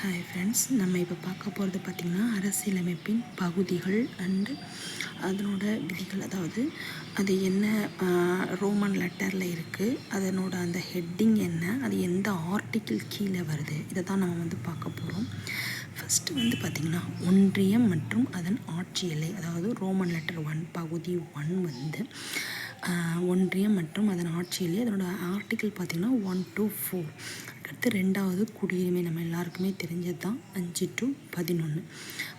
Hi friends, நம்ம இப்போ பார்க்க போகிறது பார்த்திங்கன்னா அரசியலமைப்பின் பகுதிகள் அண்டு அதனோட விதிகள். அதாவது அது என்ன ரோமன் லெட்டரில் இருக்குது, அதனோட அந்த ஹெட்டிங் என்ன, அது எந்த ஆர்டிக்கிள் கீழே வருது, இதை தான் நம்ம பார்க்க போகிறோம். ஃபஸ்ட்டு பார்த்திங்கன்னா ஒன்றியம் மற்றும் அதன் ஆட்சி எல்லை. அதாவது ரோமன் லெட்டர் 1 பகுதி 1 ஒன்றியம் மற்றும் அதன் ஆட்சி எல்லை. அதனோட ஆர்டிக்கிள் பார்த்திங்கன்னா 1 to 4. அடுத்து ரெண்டாவது குடியுரிமை, நம்ம எல்லாருக்குமே தெரிஞ்சது தான், 5 to 11.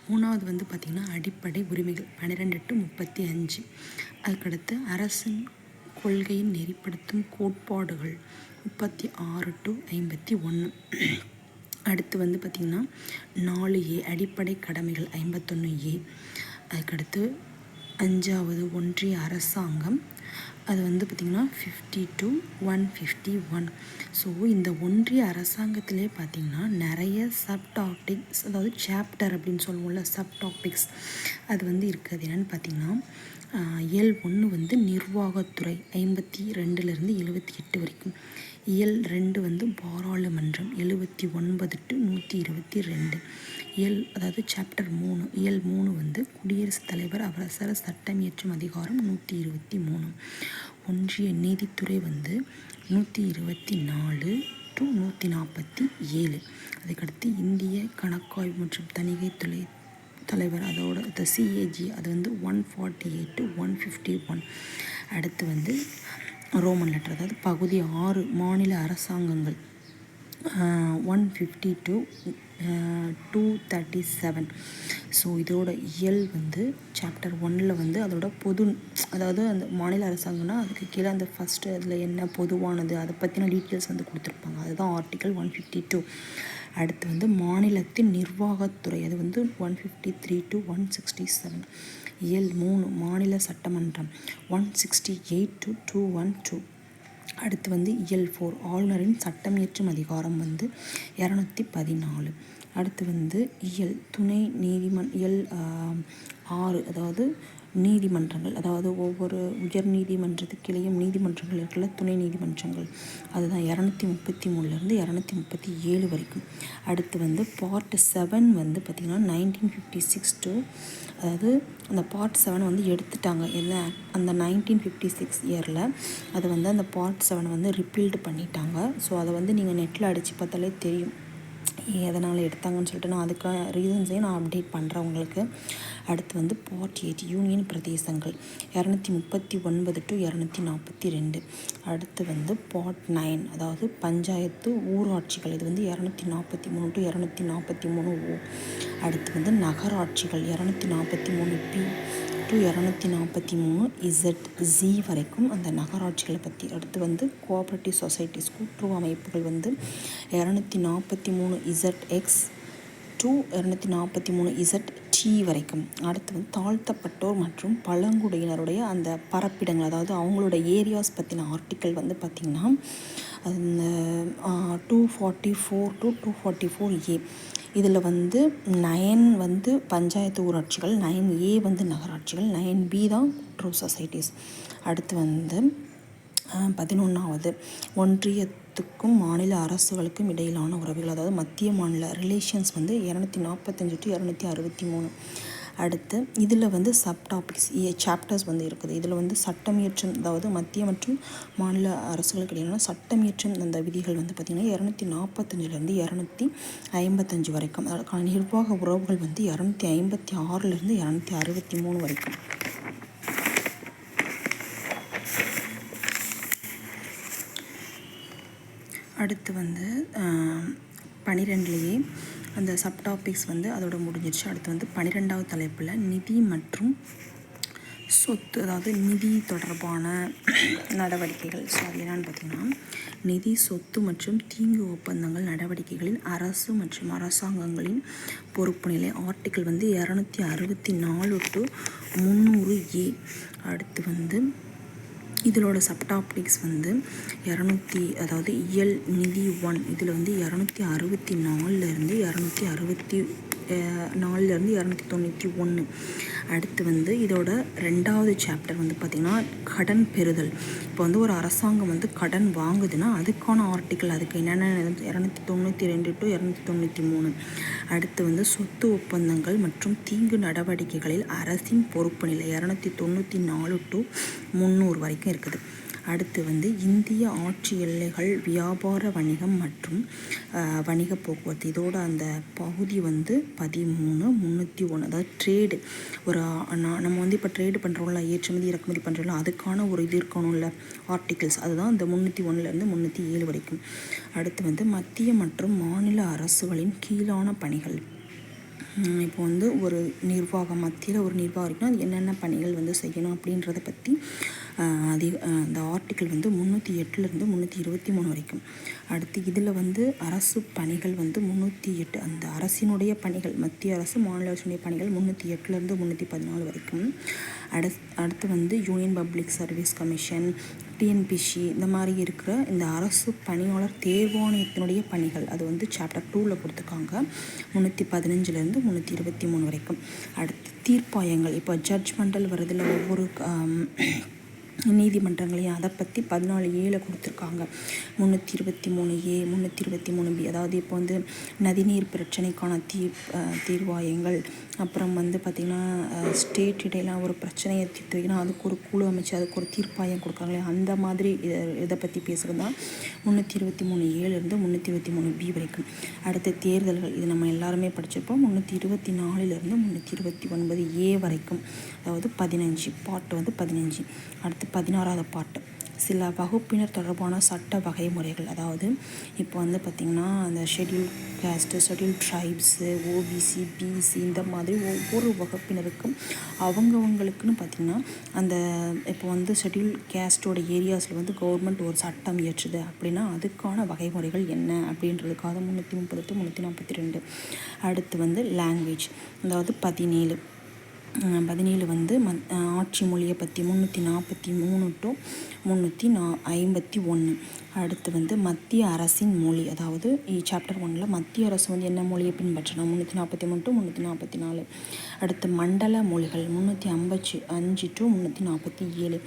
மூணாவது பார்த்திங்கன்னா அடிப்படை உரிமைகள் 12 to 35. அதுக்கடுத்து அரசின் கொள்கையின் நெறிப்படுத்தும் கோட்பாடுகள் 36 to 51. அடுத்து பார்த்திங்கன்னா 4A அடிப்படை கடமைகள் 51A. அதுக்கடுத்து 5வது ஒன்றிய அரசாங்கம், அது பார்த்திங்கன்னா 50 to 151. ஸோ இந்த ஒன்றிய அரசாங்கத்திலே பார்த்திங்கன்னா நிறைய சப்டாபிக்ஸ், அதாவது சாப்டர் அப்படின்னு சொல்லுவோம்ல, சப்டாபிக்ஸ் அது இருக்குது. என்னென்னு பார்த்திங்கன்னா இயல் 1 நிர்வாகத்துறை 52லேருந்து 78 வரைக்கும். இயல் 2 பாராளுமன்றம் 79 to 122. அதாவது சாப்டர் 3 இயல் 3 குடியரசுத் தலைவர் அவசர சட்டம் இயற்றும் அதிகாரம் 123. ஒன்றிய நீதித்துறை 124 to 147. அதுக்கடுத்து இந்திய கணக்காய்வு மற்றும் தணிக்கை தலைவர், அதோட CAG, அது 148 to 151. அடுத்து ரோமன் லெட்டர், அதாவது பகுதி 6 மாநில அரசாங்கங்கள் 150 to 237. ஸோ இதோட இயல் சாப்டர் 1 அதோட பொது, அதாவது அந்த மாநில அரசாங்கம்னா அதுக்கு கீழே அந்த ஃபஸ்ட்டு அதில் என்ன பொதுவானது அதை பற்றின டீட்டெயில்ஸ் கொடுத்துருப்பாங்க. அதுதான் ஆர்டிக்கல் 152. அடுத்து மாநிலத்தின் நிர்வாகத்துறை, அது 153 to 167. இயல் 3 மாநில சட்டமன்றம் 168 to 212. அடுத்து இயல் 4 ஆளுநரின் சட்டம் இயற்றும் அதிகாரம் 214. அடுத்து இயல் துணை இயல் 6, அதாவது நீதிமன்றங்கள், அதாவது ஒவ்வொரு உயர் நீதிமன்றத்துக்கிளையும் நீதிமன்றங்கள் இருக்குல்ல, துணை நீதிமன்றங்கள், அதுதான் 233லேருந்து 237 வரைக்கும். அடுத்து பார்ட் 7 பார்த்திங்கன்னா 1956 to, அதாவது அந்த பார்ட் 7 எடுத்துட்டாங்க. என்ன, அந்த 1956 இயரில் அது அந்த பார்ட் 7 ரிப்பீல்டு பண்ணிட்டாங்க. ஸோ அதை நீங்கள் நெட்டில் அடித்து பார்த்தாலே தெரியும் எதனால் எடுத்தாங்கன்னு சொல்லிட்டு. நான் அதுக்கான ரீசன்ஸையும் நான் அப்டேட் பண்ணுறேன் உங்களுக்கு. அடுத்து பார்ட் 8 யூனியன் பிரதேசங்கள் 239 to 242. அடுத்து பார்ட் 9, அதாவது பஞ்சாயத்து ஊராட்சிகள், இது 243 to 243O. அடுத்து நகராட்சிகள் 243P to 243Z வரைக்கும் அந்த நகராட்சிகளை பற்றி. அடுத்து கோஆப்ரேட்டிவ் சொசைட்டிஸ் கூட்டுறவு அமைப்புகள் 243ZX to 243ZT வரைக்கும். அடுத்து தாழ்த்தப்பட்டோர் மற்றும் பழங்குடியினருடைய அந்த பரப்பிடங்கள், அதாவது அவங்களோட ஏரியாஸ் பற்றின ஆர்டிக்கல் பார்த்திங்கன்னா அந்த 244 to 244A. இதில் 9 பஞ்சாயத்து ஊராட்சிகள், 9A நகராட்சிகள், 9B தான் கூட்டுறவு சொசைட்டிஸ். அடுத்து 11வது ஒன்றியத்துக்கும் மாநில அரசுகளுக்கும் இடையிலான உறவுகள், அதாவது மத்திய மாநில ரிலேஷன்ஸ் 245 to 263. அடுத்து இதில் சப்டாபிக்ஸ் சாப்டர்ஸ் இருக்குது. இதில் சட்டம் இயற்றும், அதாவது மத்திய மற்றும் மாநில அரசுகளுக்கு இடையிலான சட்டம் இயற்றும் அந்த விதிகள் பார்த்திங்கன்னா 245லேருந்து 255 வரைக்கும். அதற்கான நிர்வாக உறவுகள் 256லேருந்து 263 வரைக்கும். அடுத்து 12லேயே அந்த சப்டாபிக்ஸ் அதோட முடிஞ்சிருச்சு. அடுத்து 12வது தலைப்பில் நிதி மற்றும் சொத்து, அதாவது நிதி தொடர்பான நடவடிக்கைகள். ஸோ அது என்னென்னு பார்த்திங்கன்னா நிதி, சொத்து மற்றும் தீங்கு ஒப்பந்தங்கள் நடவடிக்கைகளில் அரசு மற்றும் அரசாங்கங்களின் பொறுப்பு நிலை. Article 264 to 300A. அடுத்து இதோட சப்டாபிக்ஸ் 200, அதாவது இயல் நிதி 1, இதில் 264லேருந்து 4லேருந்து 291. அடுத்து வந்து இதோட 2வது சாப்டர் வந்து பார்த்திங்கன்னா கடன் பெறுதல். இப்போ வந்து ஒரு அரசாங்கம் வந்து கடன் வாங்குதுன்னா அதுக்கான ஆர்டிக்கிள், அதுக்கு என்னென்ன 292 to 293. அடுத்து வந்து சொத்து ஒப்பந்தங்கள் மற்றும் தீங்கு நடவடிக்கைகளில் அரசின் பொறுப்பு நிலை 294 to 300 வரைக்கும் இருக்குது. அடுத்து வந்து இந்திய ஆட்சி எல்லைகள், வியாபார வணிகம் மற்றும் வணிக போக்குவரத்து. இதோட அந்த பகுதி வந்து 13, 301. அதாவது ட்ரேடு. ஒரு நம்ம வந்து இப்போ ட்ரேடு பண்ணுறோம்ல, ஏற்றுமதி இறக்குமதி பண்ணுறோம்ல, அதுக்கான ஒரு இது இருக்கணும்ல ஆர்டிகிள்ஸ், அதுதான் இந்த 301லேருந்து 307 வரைக்கும். அடுத்து வந்து மத்திய மற்றும் மாநில அரசுகளின் கீழான பணிகள். இப்போ வந்து ஒரு நிர்வாகம், மத்தியில் ஒரு நிர்வாகம் இருக்குன்னா அது என்னென்ன பணிகள் வந்து செய்யணும் அப்படின்றத பற்றி அந்த ஆர்டிக்கிள் வந்து 308லேருந்து 323 வரைக்கும். அடுத்து இதில் வந்து அரசு பணிகள் வந்து 308, அந்த அரசினுடைய பணிகள், மத்திய அரசு மாநில அரசுடைய பணிகள் 308லேருந்து 314 வரைக்கும். அடுத்து வந்து union public service commission, TNPC, இந்த மாதிரி இருக்கிற இந்த அரசு பணியாளர் தேர்வாணையத்தினுடைய பணிகள், அது வந்து சாப்டர் 2ல் கொடுத்துருக்காங்க 315லேருந்து 323 வரைக்கும். அடுத்து தீர்ப்பாயங்கள், இப்போ ஜட்ஜ்மெண்டல் வருதில் ஒவ்வொரு நீதிமன்றங்களையும், அதை பற்றி 14A கொடுத்துருக்காங்க 323A 323B. அதாவது இப்போ வந்து நதிநீர் பிரச்சனைக்கான தீர்வாயங்கள், அப்புறம் வந்து பார்த்திங்கன்னா ஸ்டேட் இடையில ஒரு பிரச்சனையை தீர்த்து வைக்கணும், அதுக்கு ஒரு குழு அமைச்சு அதுக்கு ஒரு தீர்ப்பாயம் கொடுக்காங்களே, அந்த மாதிரி இதை பற்றி பேசுகிறது தான் 323Aலேருந்து 323B வரைக்கும். அடுத்த தேர்தல்கள், இது நம்ம எல்லாருமே படிச்சிருப்போம் 324லேருந்து 329A வரைக்கும். அதாவது 15 பாட்டு வந்து 15. அடுத்து 16வது பாட்டு சில வகுப்பினர் தொடர்பான சட்ட வகைமுறைகள். அதாவது இப்போ வந்து பார்த்திங்கன்னா அந்த schedule caste, schedule tribes, OBC, BC, இந்த மாதிரி ஒவ்வொரு வகுப்பினருக்கும் அவங்கவுங்களுக்குன்னு பார்த்திங்கன்னா அந்த இப்போ வந்து ஷெட்யூல் காஸ்ட்டோட ஏரியாஸில் வந்து கவர்மெண்ட் ஒரு சட்டம் இயற்றுது அப்படின்னா அதுக்கான வகைமுறைகள் என்ன அப்படின்றதுக்காக 330 to 342. அடுத்து வந்து லாங்குவேஜ், அதாவது 17 வந்து ஆட்சி மொழியை பற்றி 343 to 351. அடுத்து வந்து மத்திய அரசின் மொழி, அதாவது சாப்டர் 1ல் மத்திய அரசு வந்து என்ன மொழியை பின்பற்றணும் 343 to 344. அடுத்து மண்டல மொழிகள் 355 to 347.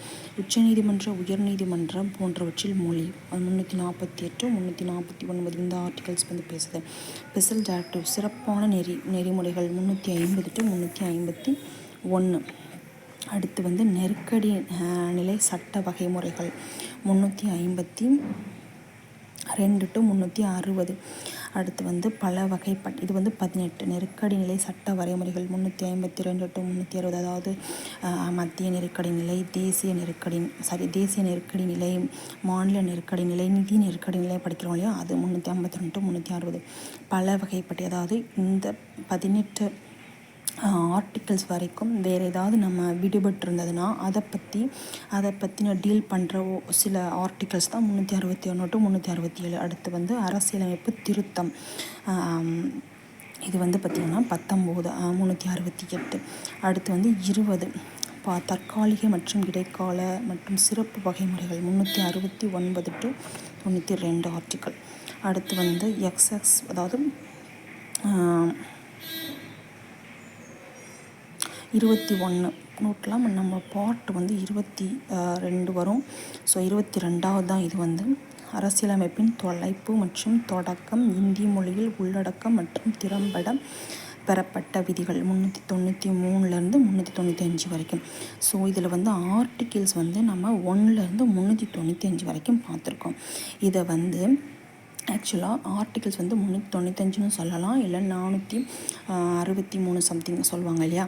உச்சநீதிமன்ற, உயர்நீதிமன்றம் போன்றவற்றில் மொழி 348 349. இந்த ஆர்டிகல்ஸ் வந்து பேசுது. ஸ்பெஷல் டைரக்டிவ், சிறப்பான நெறிமுறைகள் 350 to 351. அடுத்து வந்து நெருக்கடி நிலை சட்ட வகைமுறைகள் 352 to 360. அடுத்து வந்து பல வகைப்பட்ட, இது வந்து 18. நெருக்கடி நிலை சட்ட வரைமுறைகள் 352 to 360. அதாவது மத்திய நெருக்கடி நிலை, தேசிய நெருக்கடி நிலை, மாநில நெருக்கடி நிலை, நிதி நெருக்கடி நிலை படிக்கிறோம் இல்லையா, அது 352 to 360. பல வகைப்பட்ட, அதாவது இந்த 18 ஆர்டிகிள்ஸ் வரைக்கும் வேறு ஏதாவது நம்ம விடுபட்டு இருந்ததுன்னா அதை பற்றின டீல் பண்ணுற சில ஆர்டிகிள்ஸ் தான் 361 to 367. அடுத்து வந்து அரசியலமைப்பு திருத்தம், இது வந்து பார்த்திங்கன்னா 19 368. அடுத்து வந்து 20 தற்காலிக மற்றும் இடைக்கால மற்றும் சிறப்பு வகைமுறைகள் 369 to 92 ஆர்டிக்கிள். அடுத்து வந்து எக்ஸஸ், அதாவது 21 நோட்லாம் நம்ம பார்ட் வந்து 22 வரும். ஸோ 22வது தான் இது வந்து அரசியலமைப்பின் தொலைப்பு மற்றும் தொடக்கம், இந்தி மொழியில் உள்ளடக்கம் மற்றும் திறம்பட பெறப்பட்ட விதிகள் 393லேருந்து 395 வரைக்கும். ஸோ இதில் வந்து ஆர்டிகிள்ஸ் வந்து நம்ம 1லேருந்து 395 வரைக்கும் பார்த்துருக்கோம். இதை வந்து ஆக்சுவலாக ஆர்டிகிள்ஸ் வந்து 395ன்னு சொல்லலாம், இல்லை 463 சம்திங் சொல்லுவாங்க இல்லையா,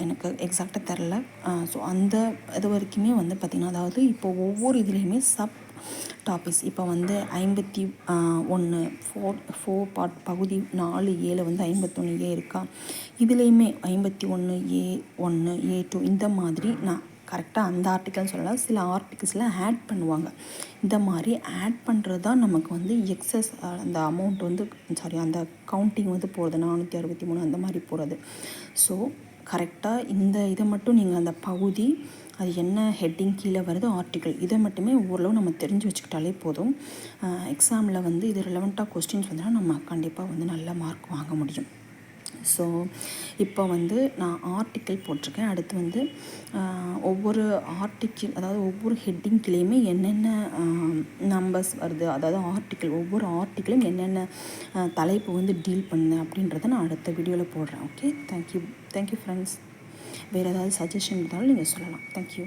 எனக்கு எக்ஸாக்டாக தெரில. ஸோ அந்த இது வரைக்குமே வந்து பார்த்திங்கன்னா, அதாவது இப்போ ஒவ்வொரு இதுலேயுமே சப் டாபிக்ஸ், இப்போ வந்து 51 பார்ட் பகுதி 4A வந்து 51A இருக்கா, இதுலேயுமே 51A1 A2 இந்த மாதிரி நான் கரெக்டாக அந்த ஆர்டிக்கல்னு சொல்லலாம், சில ஆர்டிகிள்ஸில் ஆட் பண்ணுவாங்க. இந்த மாதிரி ஆட் பண்ணுறது தான் நமக்கு வந்து எக்ஸஸ் அந்த அமௌண்ட் வந்து அந்த கவுண்டிங் வந்து போகிறது 463 அந்த மாதிரி போகிறது. ஸோ கரெக்டாக இந்த இதை மட்டும் நீங்கள் அந்த பகுதி, அது என்ன ஹெட்டிங் கீழே வருது ஆர்டிக்கிள், இதை மட்டுமே ஓரளவு நம்ம தெரிஞ்சு வச்சுக்கிட்டாலே போதும். எக்ஸாமில் வந்து இது ரிலவெண்ட்டாக கொஸ்டின்ஸ் வந்தால் நம்ம கண்டிப்பாக வந்து நல்ல மார்க் வாங்க முடியும். ஸோ இப்போ வந்து நான் ஆர்டிக்கிள் போட்டிருக்கேன். அடுத்து வந்து ஒவ்வொரு ஆர்டிக்கிள், அதாவது ஒவ்வொரு ஹெட்டிங்லேயுமே என்னென்ன நம்பர்ஸ் வருது, அதாவது ஆர்டிக்கிள், ஒவ்வொரு ஆர்டிக்கிளும் என்னென்ன தலைப்பு வந்து டீல் பண்ணு அப்படின்றத நான் அடுத்த வீடியோவில் போடுறேன். Okay, thank you friends. வேறு ஏதாவது சஜஷன் இருந்தாலும் நீங்கள் சொல்லலாம். தேங்க்யூ.